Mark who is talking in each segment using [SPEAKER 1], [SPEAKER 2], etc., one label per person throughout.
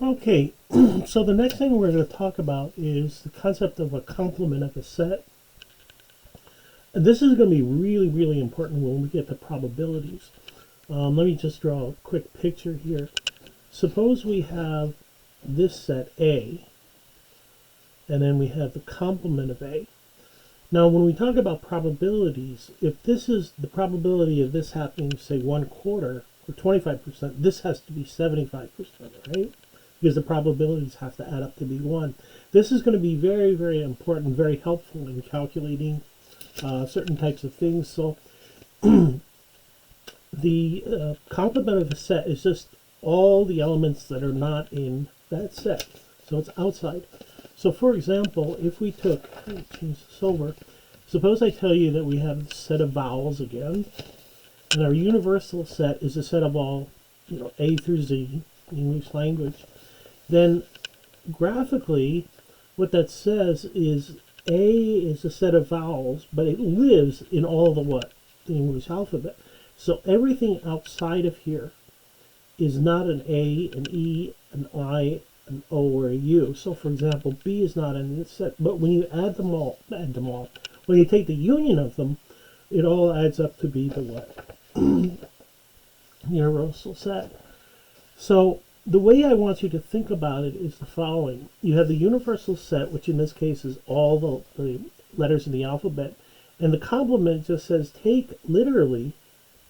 [SPEAKER 1] Okay, so the next thing we're going to talk about is the concept of a complement of a set. And this is going to be really, really important when we get to probabilities. Let me just draw a quick picture here. Suppose we have this set A, and then we have the complement of A. Now, when we talk about probabilities, if this is the probability of this happening, say 1/4 or 25%, this has to be 75%, right? Because the probabilities have to add up to be 1. This is going to be very, very important, very helpful in calculating certain types of things. So the complement of a set is just all the elements that are not in that set. So it's outside. So for example, if we took, let me change this over, suppose I tell you that we have a set of vowels again, and our universal set is a set of all, A through Z, English language, then graphically what that says is A is a set of vowels, but it lives in all the what? The English alphabet. So everything outside of here is not an A, an E, an I, an O, or a U. So for example, B is not in this set, but when you add them all, when you take the union of them, it all adds up to be the what? Universal set. So the way I want you to think about it is the following. You have the universal set, which in this case is all the letters in the alphabet, and the complement just says take literally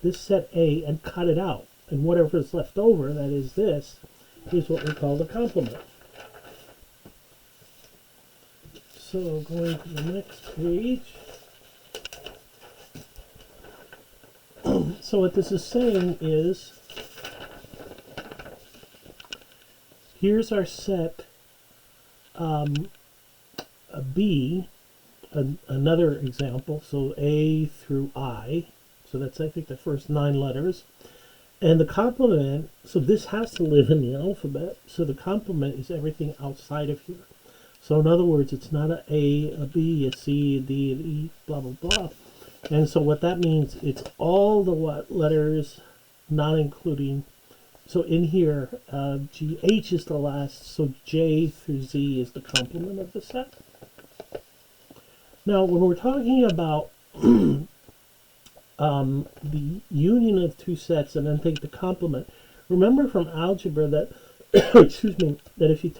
[SPEAKER 1] this set A and cut it out. And whatever is left over, that is this, is what we call the complement. So going to the next page. So what this is saying is, here's our set B, another example, so A through I, so that's I think the first 9 letters. And the complement, so this has to live in the alphabet, so the complement is everything outside of here. So in other words, it's not a B, a C, a D, an E, blah, blah, blah. And so what that means, it's all the what letters, not including, so in here, G, H is the last, so J through Z is the complement of the set. Now, when we're talking about the union of two sets and then take the complement, remember from algebra that, excuse me, that if you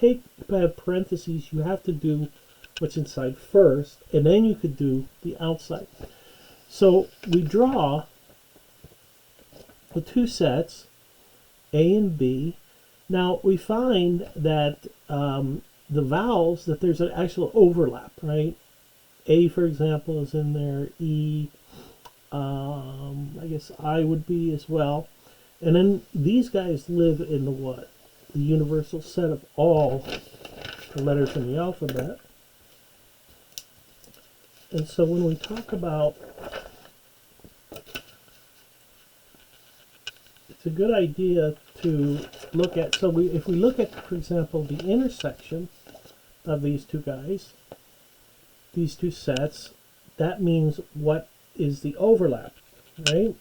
[SPEAKER 1] have parentheses, you have to do what's inside first, and then you could do the outside. So we draw the two sets, A and B. Now we find that the vowels, that there's an actual overlap, right? A, for example, is in there, E, I guess I would be as well. And then these guys live in the what? The universal set of all the letters in the alphabet. And so when we talk about, it's a good idea to look at, so if we look at, for example, the intersection of these two guys, these two sets, that means what is the overlap, right?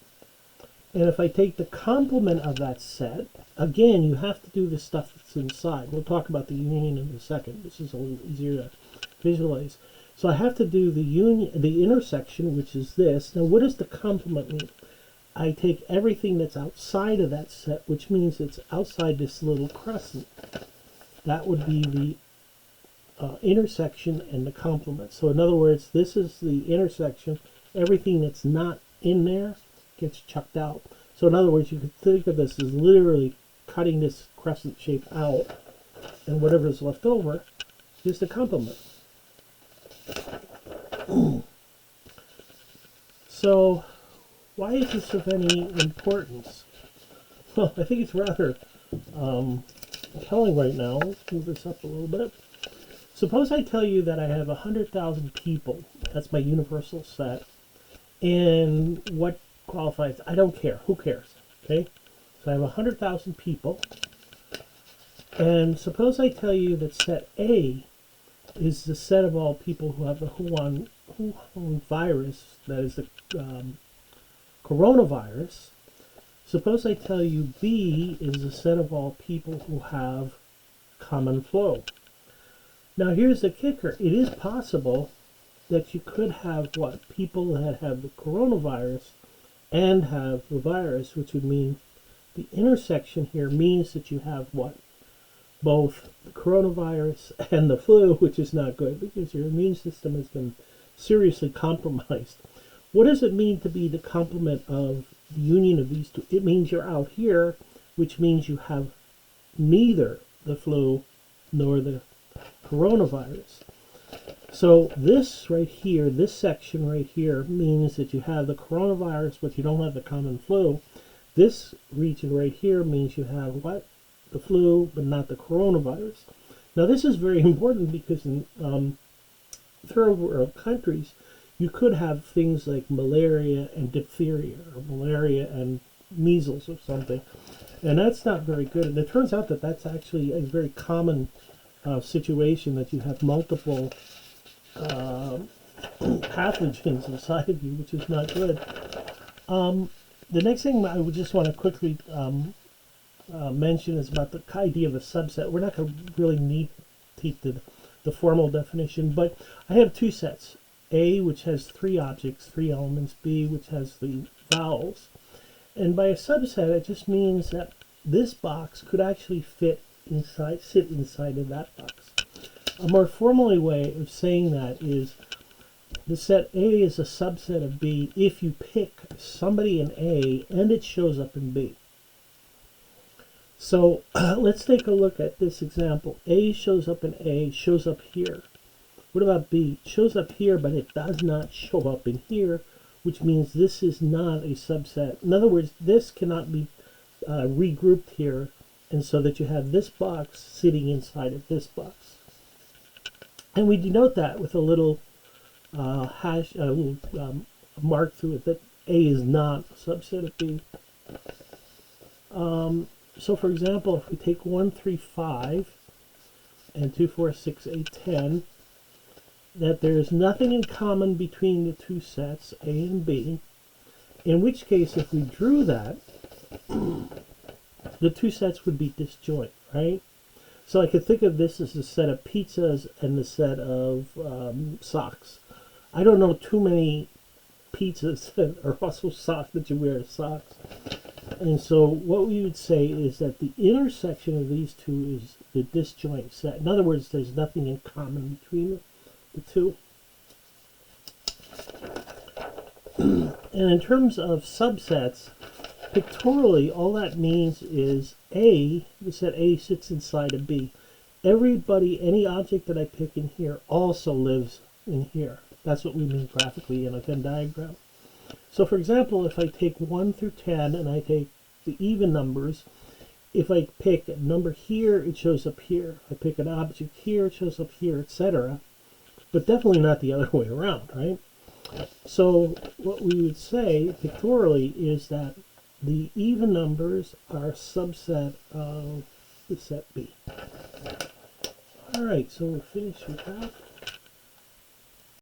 [SPEAKER 1] And if I take the complement of that set, again, you have to do the stuff that's inside. We'll talk about the union in a second. This is a little easier to visualize. So I have to do the union, the intersection, which is this. Now, what does the complement mean? I take everything that's outside of that set, which means it's outside this little crescent. That would be the intersection and the complement. So in other words, this is the intersection. Everything that's not in there gets chucked out. So in other words, you could think of this as literally cutting this crescent shape out, and whatever is left over is the complement. So why is this of any importance? Well, I think it's rather telling right now. Let's move this up a little bit. Suppose I tell you that I have 100,000 people. That's my universal set. And what qualifies? I don't care. Who cares? Okay? So I have 100,000 people. And suppose I tell you that set A is the set of all people who have the Wuhan virus, that is the coronavirus. Suppose I tell you B is the set of all people who have common flow. Now here's the kicker. It is possible that you could have what? People that have the coronavirus and have the virus, which would mean the intersection here means that you have what? Both the coronavirus and the flu, which is not good because your immune system has been seriously compromised. What does it mean to be the complement of the union of these two? It means you're out here, which means you have neither the flu nor the coronavirus. So this right here, this section right here, means that you have the coronavirus, but you don't have the common flu. This region right here means you have what? The flu, but not the coronavirus. Now this is very important because in third world countries, you could have things like malaria and diphtheria, or malaria and measles or something. And that's not very good. And it turns out that that's actually a very common situation, that you have multiple pathogens inside of you, which is not good. The next thing I would just want to quickly mention is about the idea of a subset. We're not going to really need to teach the formal definition, but I have two sets. A, which has three objects, three elements. B, which has the vowels. And by a subset, it just means that this box could actually sit inside of that box. A more formal way of saying that is the set A is a subset of B if you pick somebody in A and it shows up in B. So let's take a look at this example. A shows up in A, shows up here. What about B? It shows up here, but it does not show up in here, which means this is not a subset. In other words, this cannot be regrouped here, and so that you have this box sitting inside of this box. And we denote that with a little hash, a little mark through it that A is not a subset of B. So for example, if we take 1, 3, 5, and 2, 4, 6, 8, 10, that there is nothing in common between the two sets, A and B, in which case if we drew that, the two sets would be disjoint, right? So I could think of this as a set of pizzas and the set of socks. I don't know too many pizzas that are also socks that you wear as socks. And so what we would say is that the intersection of these two is the disjoint set. In other words, there's nothing in common between the two. And in terms of subsets, pictorially, all that means is A, the set A sits inside of B. Everybody, any object that I pick in here also lives in here. That's what we mean graphically in a Venn diagram. So for example, if I take 1 through 10 and I take the even numbers, if I pick a number here, it shows up here. If I pick an object here, it shows up here, etc. But definitely not the other way around, right? So what we would say pictorially is that the even numbers are a subset of the set B. All right, so we're finished with that.